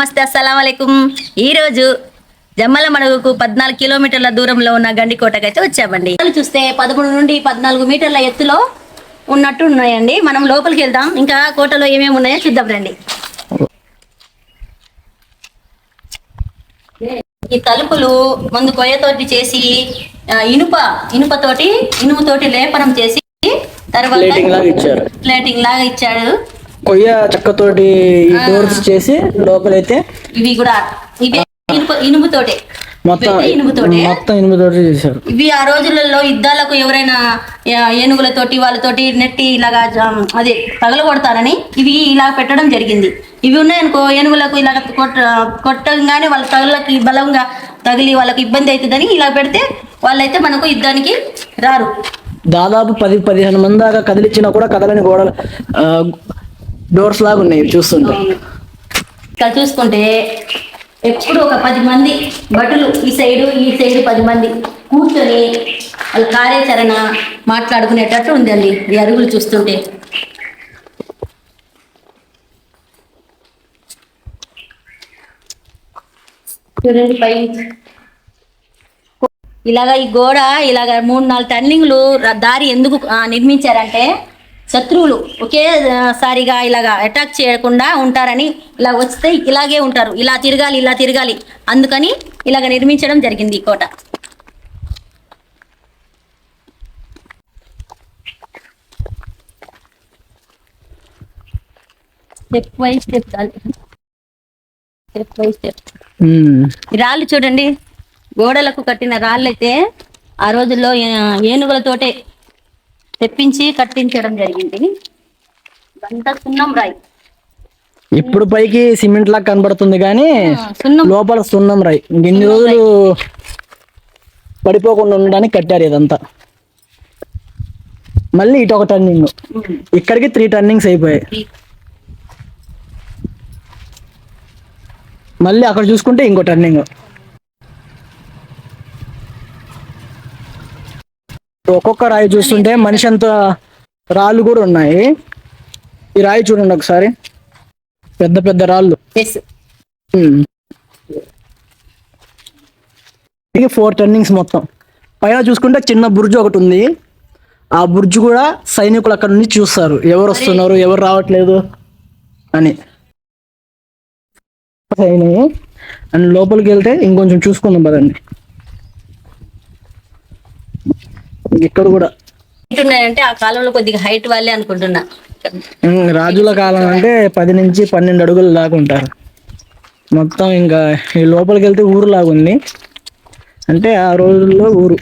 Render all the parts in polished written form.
నమస్తే అస్సలం అయికుం. ఈరోజు జమ్మల మడుగుకు 14 కిలోమీటర్ల దూరంలో ఉన్న గండికోటకి అయితే వచ్చామండి. చూస్తే 13 నుండి 14 మీటర్ల ఎత్తులో ఉన్నట్టు ఉన్నాయండి. మనం లోపలికి వెళ్దాం, ఇంకా కోటలో ఏమేమి ఉన్నాయో చూద్దాం రండి. ఈ తలుపులు ముందు కొయ్యతోటి చేసి ఇనుముతోటి లేపనం చేసి తర్వాత ప్లేటింగ్ లాగా ఇచ్చాడు. కొయ్య చెక్కతోటి డోర్స్ చేసి లోపలైతే ఇవి కూడా ఇవే ఇనుముతోటే చేశారు. ఇవి ఆ రోజులలో యుద్ధాలకు ఎవరైనా ఏనుగులతోటి వాళ్ళతోటి నెట్టి ఇలాగా అదే పగలగొడతారని ఇవి ఇలా పెట్టడం జరిగింది. ఇవి ఉన్నాయనుకో ఏనుగులకు ఇలాగ కొట్టంగానే వాళ్ళ తగలకి బలంగా తగిలి వాళ్ళకి ఇబ్బంది అవుతుందని ఇలా పెడితే వాళ్ళైతే మనకు యుద్ధానికి రారు. దాదాపు 10-15 మంది దాకా కదిలిచ్చినా కూడా కదలని గోడలు డోర్స్ లాగా ఉన్నాయి చూస్తుంటే. ఇక్కడ చూసుకుంటే ఎప్పుడు ఒక 10 మంది భటులు ఈ సైడు 10 మంది కూర్చొని వాళ్ళ కార్యాచరణ మాట్లాడుకునేటట్టు ఉందండి ఈ అరుగులు చూస్తుంటే. చూడండి పై ఇలాగా ఈ గోడ ఇలాగ 3-4 టర్నింగ్లు దారి ఎందుకు నిర్మించారంటే శత్రువులు ఒకేసారిగా ఇలాగా అటాక్ చేయకుండా ఉంటారని, ఇలా వస్తే ఇలాగే ఉంటారు, ఇలా తిరగాలి అందుకని ఇలాగ నిర్మించడం జరిగింది ఈ కోట. స్టెప్ బై స్టెప్ రాళ్ళు చూడండి, గోడలకు కట్టిన రాళ్ళు అయితే ఆ రోజుల్లో ఏనుగులతోటే తెప్పించి కట్టించడం జరిగింది. అంతా సున్నం రాయి. ఇప్పుడు పైకి సిమెంట్ లాగా కనబడుతుంది కానీ లోపల సున్నం రాయి. ఇన్ని రోజులు పడిపోకుండా ఉండడానికి కట్టారు ఇదంతా. మళ్ళీ ఇటు ఒక టర్నింగ్, ఇక్కడికి 3 టర్నింగ్స్ అయిపోయాయి. మళ్ళీ అక్కడ చూసుకుంటే ఇంకో టర్నింగ్. ఒక్కొక్క రాయి చూస్తుంటే మనిషి అంత రాళ్ళు కూడా ఉన్నాయి. ఈ రాయి చూడండి ఒకసారి, పెద్ద పెద్ద రాళ్ళు. 4 టర్నింగ్స్ మొత్తం. పైన చూసుకుంటే చిన్న బుర్జు ఒకటి ఉంది. ఆ బుర్జు కూడా సైనికులు అక్కడ నుంచి చూస్తారు ఎవరు వస్తున్నారు ఎవరు రావట్లేదు అని. అండ్ లోపలికి వెళ్తే ఇంకొంచెం చూసుకుందాం పదండి. ఇక్కడ కూడా అంటే ఆ కాలంలో కొద్దిగా హైట్ వాళ్ళే అనుకుంటున్నా. రాజుల కాలం అంటే 10 నుంచి 12 అడుగులు దాకా ఉంటారు మొత్తం. ఇంకా ఈ లోపలికి వెళ్తే ఊరు లాగా ఉంది, అంటే ఆ రోజుల్లో ఊరు.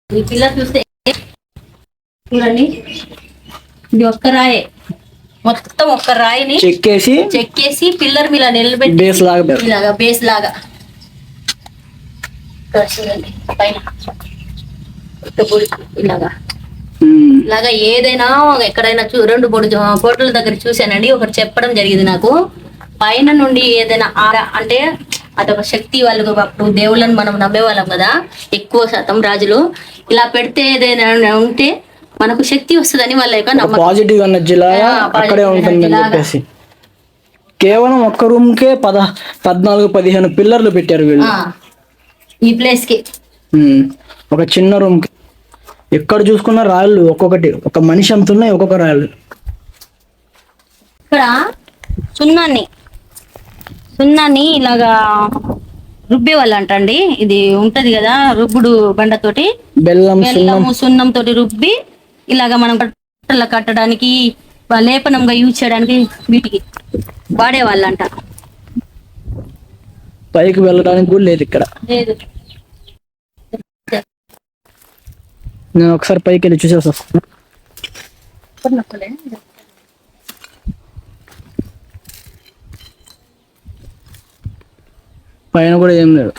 ఈ పిల్లర్ చూస్తే చూడండి, ఇది ఒక్క రాయే, మొత్తం ఒక్క రాయిని చెక్కేసి పిల్లర్ మీద నిలబెట్టి బేస్ లాగా చూడండి పైన ఇలాగా ఏదైనా ఎక్కడైనా 2-3 కోటల దగ్గర చూశానండి. ఒకటి చెప్పడం జరిగింది నాకు, పైన నుండి ఏదైనా అంటే అదొక శక్తి. వాళ్ళు అప్పుడు దేవుళ్ళని మనం నమ్మేవాళ్ళం కదా, ఎక్కువ శాతం రాజులు. ఇలా పెడితే ఏదైనా ఉంటే మనకు శక్తి వస్తుందని వాళ్ళ యొక్క నమ్మకం. పాజిటివ్ ఎనర్జీ లాగా అక్కడే ఉంటుందని చెప్పేసి కేవలం ఒక్క రూమ్ కే 14-15 పిల్లర్లు పెట్టారు వీళ్ళు ఈ ప్లేస్ కి. ఒక చిన్న రూమ్ కి ఎక్కడ చూసుకున్న రాళ్ళు ఒక్కొక్కటి ఒక మనిషి అంత ఉన్నాయి. ఒక్కొక్క రాళ్ళు ఇక్కడ సున్నాన్ని ఇలాగా రుబ్బే వాళ్ళు అంటండి. ఇది ఉంటది కదా రుబ్బుడు బండతోటి బెల్లము సున్నం తోటి రుబ్బి ఇలాగా మనం కట్టడానికి లేపనంగా యూజ్ చేయడానికి వీటికి వాడేవాళ్ళంట. పైకి వెళ్ళడానికి కూడా లేదు ఇక్కడ. నేను ఒకసారి పైకి వెళ్ళి చూసేసి వస్తాను. పైన కూడా ఏం లేదు,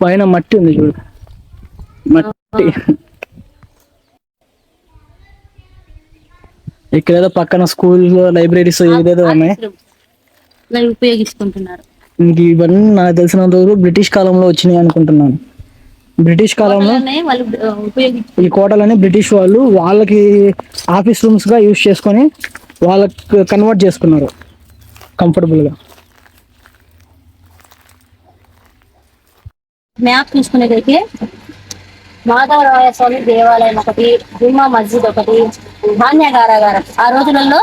పైన మట్టి ఉంది చూడు, మట్టి. ఇక్కడేదో పక్కన స్కూల్ లైబ్రరీస్ ఏదేదో ఉన్నాయి. ఉపయోగించుకుంటున్నారు. ఇంక ఇవన్నీ నాకు తెలిసినంత వరకు బ్రిటిష్ కాలంలో వచ్చినాయి అనుకుంటున్నాను. బ్రిటిష్ కాలంలో వాళ్ళు ఈ కోటలని బ్రిటిష్ వాళ్ళు వాళ్ళకి ఆఫీస్ రూమ్స్ గా యూజ్ చేసుకొని వాళ్ళకి కన్వర్ట్ చేసుకున్నారు కంఫర్టబుల్ గా. మ్యాప్ చూసుకునేదైతే మాధవరాయ స్వామి దేవాలయం ఒకటి, జుమ్మా మస్జిద్ ఒకటి, ధాన్యగారాగారం. ఆ రోజులలో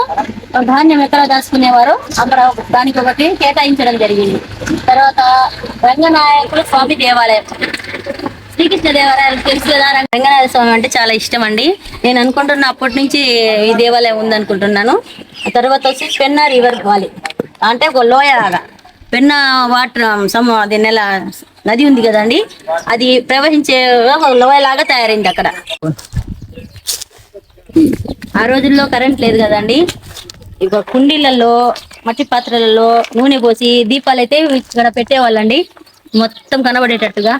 ధాన్యం ఎక్కడ దాచుకునేవారో అక్కడ దానికి ఒకటి కేటాయించడం జరిగింది. తర్వాత రంగనాయకుల స్వామి దేవాలయం, శ్రీకృష్ణ దేవాలయం తెలుసు కదా. రంగనాథ స్వామి అంటే చాలా ఇష్టం అండి. నేను అనుకుంటున్నా అప్పటి నుంచి ఈ దేవాలయం ఉందనుకుంటున్నాను. తర్వాత వచ్చి పెన్నా రివర్ వ్యాలీ, అంటే ఒక లోయ లాగా పెన్నా వాటర్ అది నది ఉంది కదండి, అది ప్రవహించే లోయలాగా తయారైంది అక్కడ. ఆ రోజుల్లో కరెంట్ లేదు కదండి, ఇక కుండీలలో మట్టి పాత్రలలో నూనె పోసి దీపాలు అయితే ఇక్కడ పెట్టేవాళ్ళండి, మొత్తం కనబడేటట్టుగా.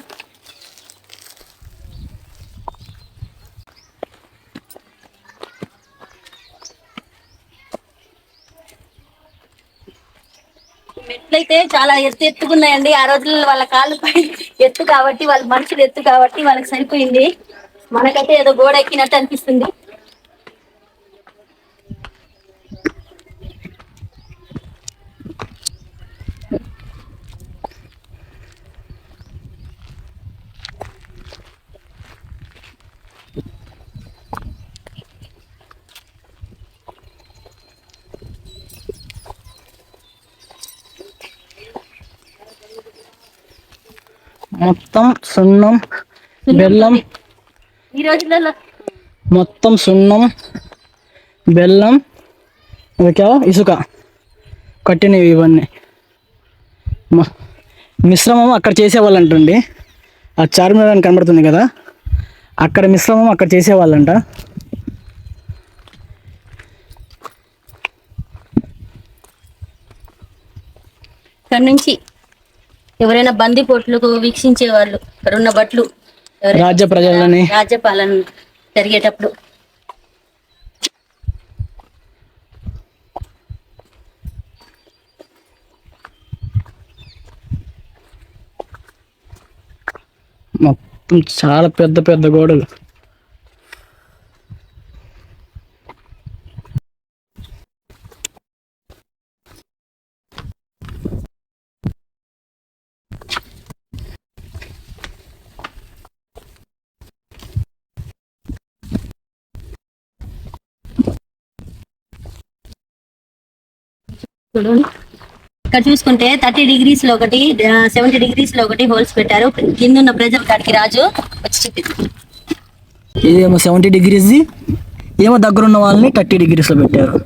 మెట్లయితే చాలా ఎత్తుకున్నాయండి. ఆ రోజుల్లో వాళ్ళ కాళ్ళు పై ఎత్తు కాబట్టి, వాళ్ళ మనుషులు ఎత్తు కాబట్టి వాళ్ళకి సరిపోయింది. మనకైతే ఏదో గోడ ఎక్కినట్టు అనిపిస్తుంది. మొత్తం సున్నం, బెల్లం, ఈ రోజులలో మొత్తం సున్నం, బెల్లం, ఇంకా ఇసుక కట్టినవి ఇవన్నీ మిశ్రమం అక్కడ చేసేవాళ్ళంటండి. ఆ చార్మినార్ అని కనబడుతుంది కదా, అక్కడ మిశ్రమం అక్కడ చేసేవాళ్ళంట. ఇక్కడ నుంచి ఎవరైనా బందిపోట్లకు వీక్షించే వాళ్ళు, ఇక్కడ ఉన్న భట్లు రాజ్య ప్రజలని, రాజ్యపాలన జరిగేటప్పుడు. మొత్తం చాలా పెద్ద పెద్ద గోడలు. ఇక్కడ చూసుకుంటే 30 degrees లో ఒకటి, 70 degrees లో ఒకటి హోల్స్ పెట్టారు. కింద ఉన్న ప్రజల కాడికి రాజు వచ్చి చెప్పింది. ఇదేమో 70 degrees, ఏమో దగ్గరున్న వాళ్ళని 30 degrees లో పెట్టారు.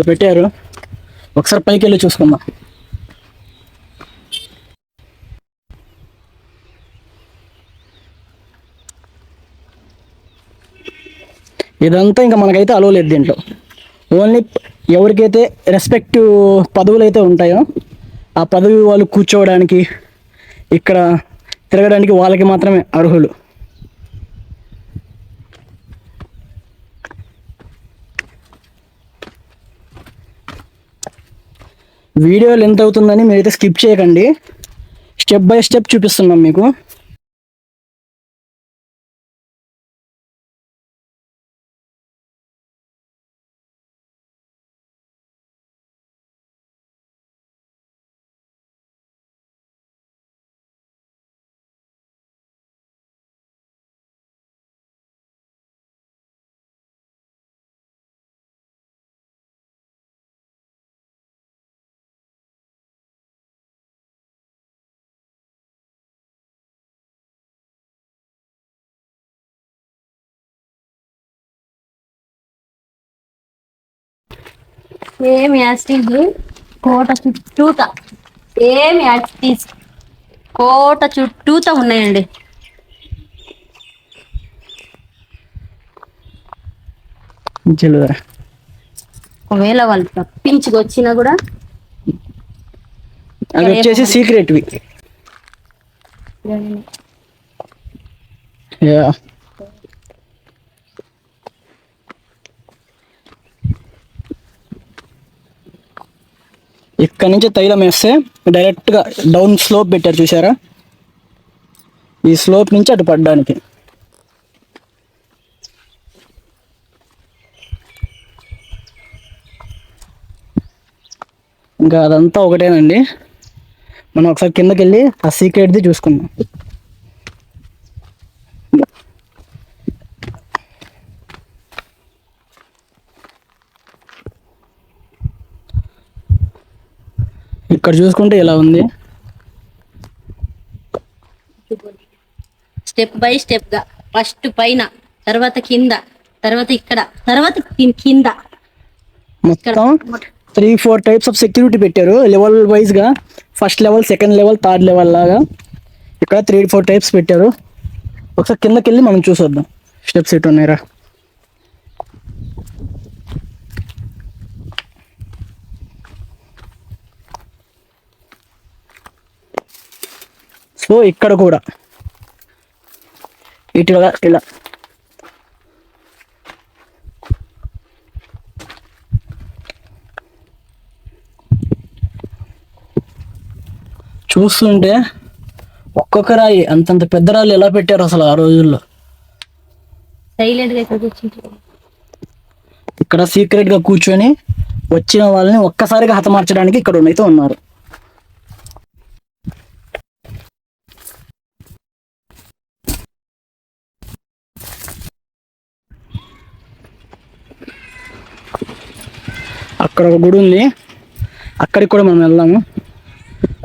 పెట్టారు, ఒకసారి పైకి వెళ్ళి చూసుకుందాం. ఇదంతా ఇంకా మనకైతే అలవలేదు దీంట్లో. ఓన్లీ ఎవరికైతే రెస్పెక్టివ్ పదవులు అయితే ఉంటాయో ఆ పదవి వాళ్ళు కూర్చోవడానికి, ఇక్కడ తిరగడానికి వాళ్ళకి మాత్రమే అర్హులు. వీడియో లెంత్ అవుతుందని మీరైతే స్కిప్ చేయకండి, స్టెప్ బై స్టెప్ చూపిస్తున్నాం మీకు. సేమ్ యాస్టీజ్ కోట చుట్టూత, సేమ్ యాస్టీజ్ కోట చుట్టూత ఉన్నాయండి. చిల్లర ఒకవేళ వాళ్ళు తప్పించుకొచ్చినా కూడా అవి వచ్చేసి సీక్రెట్వి. యా ఇక్కడ నుంచి తైలం వేస్తే డైరెక్ట్గా డౌన్ స్లోప్ పెట్టారు చూసారా, ఈ స్లోప్ నుంచి అటు పడ్డానికి. ఇంకా అదంతా ఒకటేనండి. మనం ఒకసారి కిందకి వెళ్ళి ఆ సీక్రెట్ది చూసుకుందాం. ఇక్కడ చూసుకుంటే ఇలా ఉంది. స్టెప్ బై స్టెప్ గా ఫస్ట్ పైన, తర్వాత కింద, తర్వాత ఇక్కడ, తర్వాత కింద. మొత్తం 3-4 టైప్స్ ఆఫ్ సెక్యూరిటీ పెట్టారు లెవెల్ వైజ్గా. First level, second level, third level లాగా ఇక్కడ 3-4 టైప్స్ పెట్టారు. ఒకసారి కిందకి వెళ్ళి మనం చూసొద్దాం స్టెప్స్ ఎటు ఉన్నాయిరా. సో ఇక్కడ కూడా ఇటుగా ఇలా చూస్తుంటే ఒక్కొక్క రాయి అంతంత పెద్ద రాళ్ళు ఎలా పెట్టారు అసలు ఆ రోజుల్లో. సైలెంట్ గా ఇక్కడ కూర్చుంటారు. ఇక్కడ సీక్రెట్ గా కూర్చొని వచ్చిన వాళ్ళని ఒక్కసారిగా హతమార్చడానికి ఇక్కడ అయితే ఉన్నారు. అక్కడ ఒక గుడి ఉంది, అక్కడికి కూడా మనం వెళ్దాము.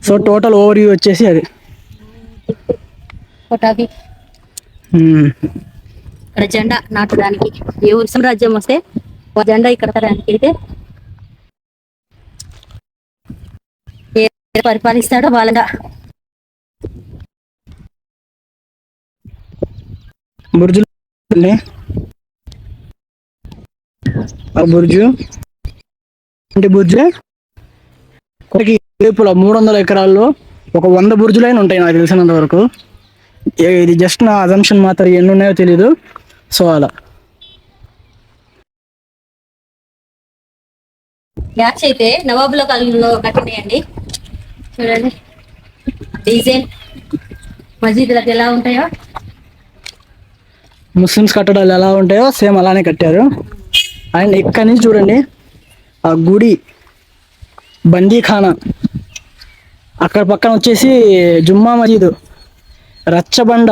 సో టోటల్ ఓవర్ వ్యూ వచ్చేసి అది. ఇక్కడ జెండా నాటడానికి ఏ ఊరు సామ్రాజ్యం వస్తే ఒక జెండా ఇక్కడ తరానికి అయితే పరిపాలిస్తాడో వాళ్ళ బుర్జులు. ఆ బుర్జు అంటే బుర్జు రేపుల 300 ఎకరాల్లో ఒక 100 బుర్జులైన ఉంటాయి నాకు తెలిసినంత వరకు. ఇది జస్ట్ నా అజంప్షన్ మాత్రం, ఎన్ని ఉన్నాయో తెలీదు. సో అలా గ్యాస్ అయితే నవాబుల కాలంలో కట్టినాయండి. చూడండి డిజైన్ మసీదులకు ఎలా ఉంటాయో, ముస్లిమ్స్ కట్టడాలు ఎలా ఉంటాయో సేమ్ అలానే కట్టారు. అండ్ ఇక్కడి నుంచి చూడండి ఆ గుడి, బందీఖానా, అక్కడ పక్కన వచ్చేసి జుమ్మా మసీదు, రచ్చబండ,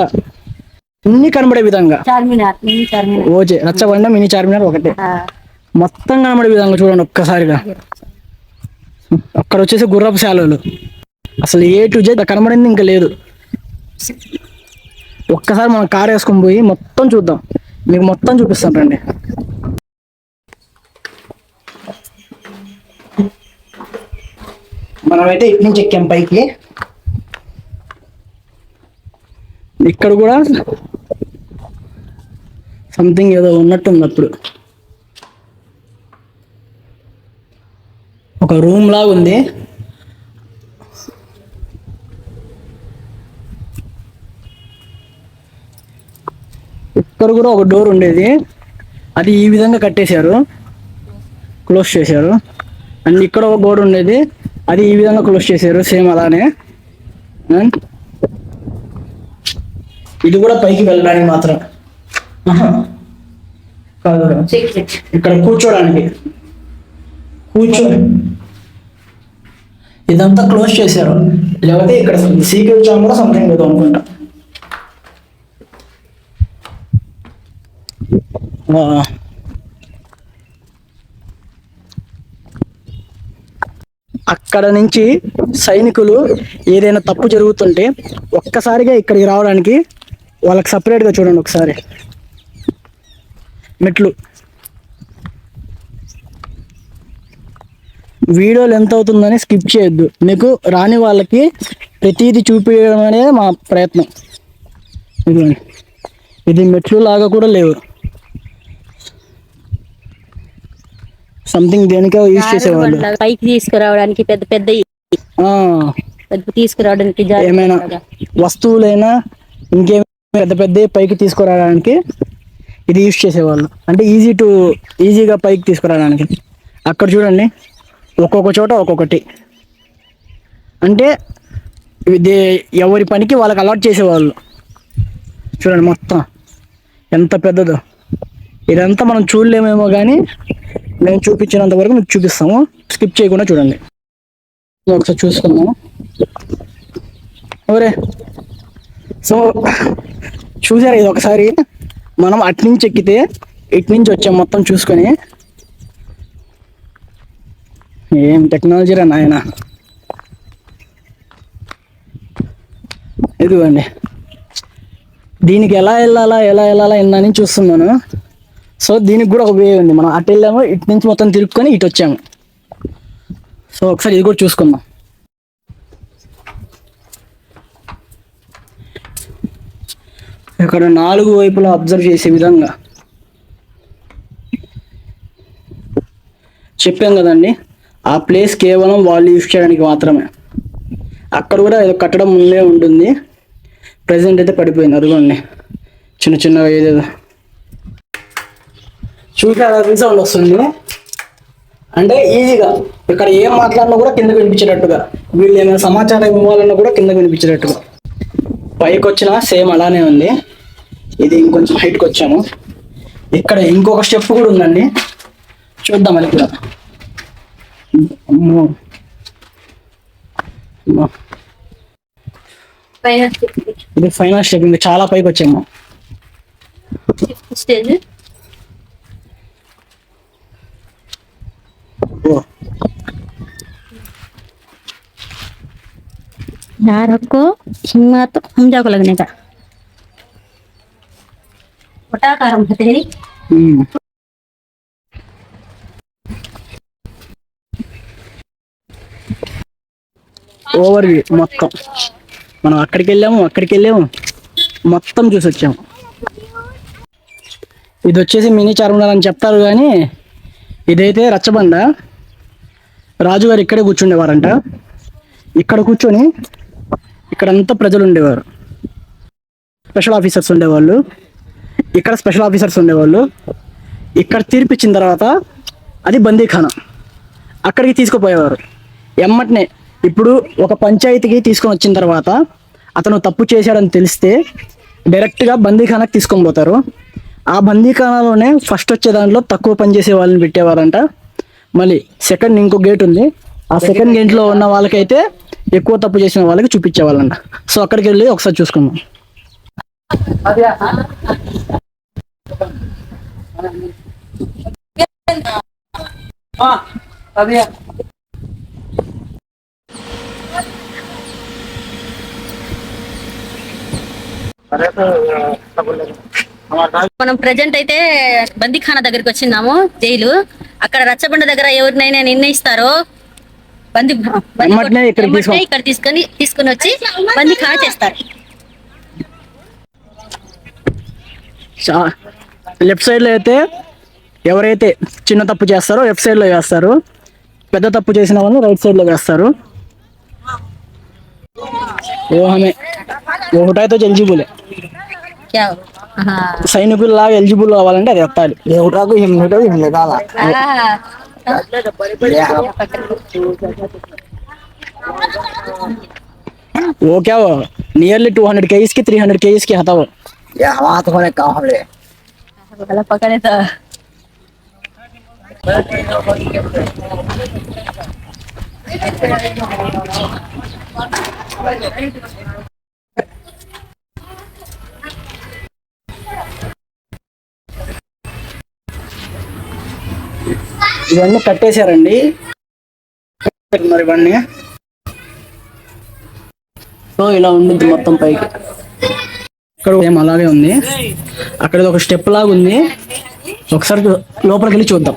అన్ని కనబడే విధంగా. చార్మినార్, ఓజే రచ్చబండ, మినీ చార్మినార్ ఒకటే మొత్తం కనబడే విధంగా చూడండి ఒక్కసారిగా. అక్కడ వచ్చేసి గుర్రపు శాలలు, అసలు ఏ టు జెడ్ కనబడింది ఇంకా లేదు. ఒక్కసారి మనం కార్ వేసుకొని పోయి మొత్తం చూద్దాం, మీకు మొత్తం చూపిస్తాను రండి. మనమైతే ఇటు నుంచి ఎక్కాం పైకి. ఇక్కడ కూడా సంథింగ్ ఏదో ఉన్నట్టుంది. అప్పుడు ఒక రూమ్ లాగా ఉంది. ఇక్కడ కూడా ఒక డోర్ ఉండేది, అది ఈ విధంగా కట్టేశారు, క్లోజ్ చేశారు. అండ్ ఇక్కడ ఒక గోడ ఉండేది, అది ఈ విధంగా క్లోజ్ చేశారు సేమ్ అలానే. ఇది కూడా పైకి వెళ్ళడానికి మాత్రం కాదు, ఇక్కడ కూర్చోడానికి ఇదంతా క్లోజ్ చేశారు. లేకపోతే ఇక్కడ సీక్రెట్ చాంబర్ కూడా సంథింగ్ లేదు అనుకుంటా. అక్కడ నుంచి సైనికులు ఏదైనా తప్పు జరుగుతుంటే ఒక్కసారిగా ఇక్కడికి రావడానికి వాళ్ళకి సపరేట్గా చూడండి ఒకసారి మెట్లు. వీడియోలు ఎంత అవుతుందని స్కిప్ చేయొద్దు. మీకు రాని వాళ్ళకి ప్రతిదీ చూపించడం అనేది మా ప్రయత్నం. ఇదిగోండి, ఇది మెట్లు లాగా కూడా లేవు, సంథింగ్ దేనికో యూజ్ చేసేవాళ్ళు. పైకి తీసుకురావడానికి పెద్ద పెద్ద తీసుకురావడానికి ఏమైనా వస్తువులైనా ఇంకేమైనా పెద్ద పెద్ద పైకి తీసుకురావడానికి ఇది యూజ్ చేసేవాళ్ళు. అంటే ఈజీగా పైకి తీసుకురావడానికి. అక్కడ చూడండి, ఒక్కొక్క చోట ఒక్కొక్కటి. అంటే ఇది ఎవరి పనికి వాళ్ళకి అలాట్ చేసేవాళ్ళు. చూడండి మొత్తం ఎంత పెద్దదో. ఇదంతా మనం చూడలేమేమో కానీ మేము చూపించినంత వరకు మీకు చూపిస్తాము. స్కిప్ చేయకుండా చూడండి. ఒకసారి చూసుకుందాము. ఓరే, సో చూసారా, ఇది ఒకసారి మనం అట్నుంచి ఎక్కితే ఇట్నుంచి వచ్చాం మొత్తం చూసుకొని. ఏం టెక్నాలజీ రా నాయన. ఇదిగోండి, దీనికి ఎలా వెళ్ళాలా అని చూస్తున్నాను. సో దీనికి కూడా ఒక వే ఉంది. మనం అటు వెళ్ళాము, ఇటు నుంచి మొత్తం తిరుక్కొని ఇటు వచ్చాము. సో ఒకసారి ఇది కూడా చూసుకుందాం. ఇక్కడ 4 వైపులా అబ్జర్వ్ చేసే విధంగా చెప్పాం కదండి, ఆ ప్లేస్ కేవలం వాళ్ళు యూజ్ చేయడానికి మాత్రమే. అక్కడ కూడా ఏదో కట్టడం ముందే ఉంటుంది, ప్రజెంట్ అయితే పడిపోయింది. అదిగోండి చిన్న చిన్నగా ఏదేదో చూసారా, రీసౌండ్ వస్తుంది. అంటే ఈజీగా ఇక్కడ ఏం మాట్లాడినా కూడా కింద వినిపించేటట్టుగా, వీళ్ళు ఏమైనా సమాచారం ఇవ్వాలన్నా కూడా కింద వినిపించేటట్టుగా. పైకి వచ్చినా సేమ్ అలానే ఉంది. ఇది ఇంకొంచెం హైట్కి వచ్చాము. ఇక్కడ ఇంకొక స్టెప్ కూడా ఉందండి, చూద్దాం అది కూడా. అమ్మో, ఇది ఫైనల్ స్టెప్. ఇంకా చాలా పైకి వచ్చాము. స్టేజ్ यार को हिम्मत हम जाको लगने का वटाकारम है तेरी ఓవర్ వ్యూ మొత్తం. మనం అక్కడికి వెళ్ళాము మొత్తం చూసి వచ్చాము. ఇది వచ్చేసి మినీ చార్మినార్ అని చెప్తారు కానీ ఇదైతే రచ్చబండ. రాజుగారు ఇక్కడే కూర్చుండేవారంట. ఇక్కడ కూర్చొని ఇక్కడంతా ప్రజలు ఉండేవారు. స్పెషల్ ఆఫీసర్స్ ఉండేవాళ్ళు. ఇక్కడ స్పెషల్ ఆఫీసర్స్ ఉండేవాళ్ళు. ఇక్కడ తీర్పిచ్చిన తర్వాత అది బందీఖానా, అక్కడికి తీసుకుపోయేవారు ఎమ్మటనే. ఇప్పుడు ఒక పంచాయతీకి తీసుకొని వచ్చిన తర్వాత అతను తప్పు చేశాడని తెలిస్తే డైరెక్ట్గా బందీఖానాకి తీసుకొని పోతారు. ఆ బందీఖానాలోనే ఫస్ట్ వచ్చే దాంట్లో తక్కువ పని చేసే వాళ్ళని పెట్టేవారంట. మళ్ళీ సెకండ్ ఇంకో గేట్ ఉంది, ఆ సెకండ్ గేట్లో ఉన్న వాళ్ళకైతే ఎక్కువ తప్పు చేసిన వాళ్ళకి చూపించేవాళ్ళంట. సో అక్కడికి వెళ్ళి ఒకసారి చూసుకుందాం. మనం ప్రజెంట్ అయితే బందీఖానా దగ్గరికి వచ్చిన్నాము, జైలు. అక్కడ రచ్చబండ దగ్గర ఎవరినైనా నిర్ణయిస్తారో ఇక్కడ తీసుకొని వచ్చి బందీఖానా చేస్తారు. లెఫ్ట్ సైడ్ లో అయితే ఎవరైతే చిన్న తప్పు చేస్తారో లెఫ్ట్ సైడ్ లో వేస్తారు, పెద్ద తప్పు చేసిన వాళ్ళు రైట్ సైడ్ లో వేస్తారు. वो हमें वो उठाए तो एलिजिबल है क्या సైనికులు లాగా ఎలిజిబుల్ అవ్వాలంటే అది ఎత్తాలి. वो क्या हो नियरली 200 kgs की 300 kgs की हता वो ये हवा तो होने का हमले गला पकड़े तो ఇవన్నీ కట్టేశారండి మరి ఇవన్నీ. సో ఇలా ఉంటుంది మొత్తం పైకి. ఇక్కడ ఏం అలాగే ఉంది. అక్కడ ఒక స్టెప్ లాగా ఉంది, ఒకసారి లోపలికి వెళ్ళి చూద్దాం.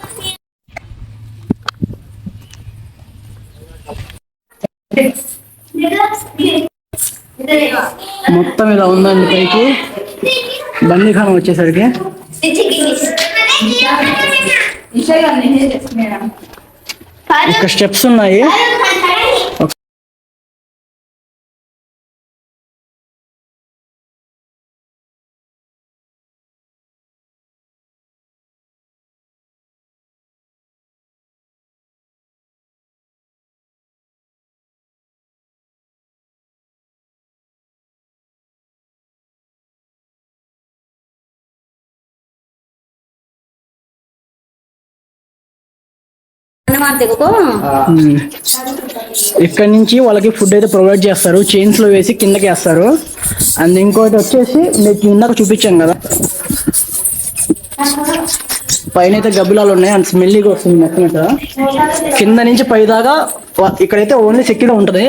మొత్తం ఇలా ఉందండి పైకి బందీఖానం వచ్చేసరికి. ఇక్కడ స్టెప్స్ ఉన్నాయి. ఇక్కడ నుంచి వాళ్ళకి ఫుడ్ అయితే ప్రొవైడ్ చేస్తారు, చైన్స్ లో వేసి కిందకి వేస్తారు. అండ్ ఇంకోటి వచ్చేసి మీకు ఇందాక చూపించాం కదా, పైన అయితే గబ్బిలాలు ఉన్నాయి అండ్ స్మెల్లీగా వస్తుంది మొత్తం. కింద నుంచి పై దాకా ఇక్కడైతే ఓన్లీ సెక్యూరిటీ ఉంటుంది.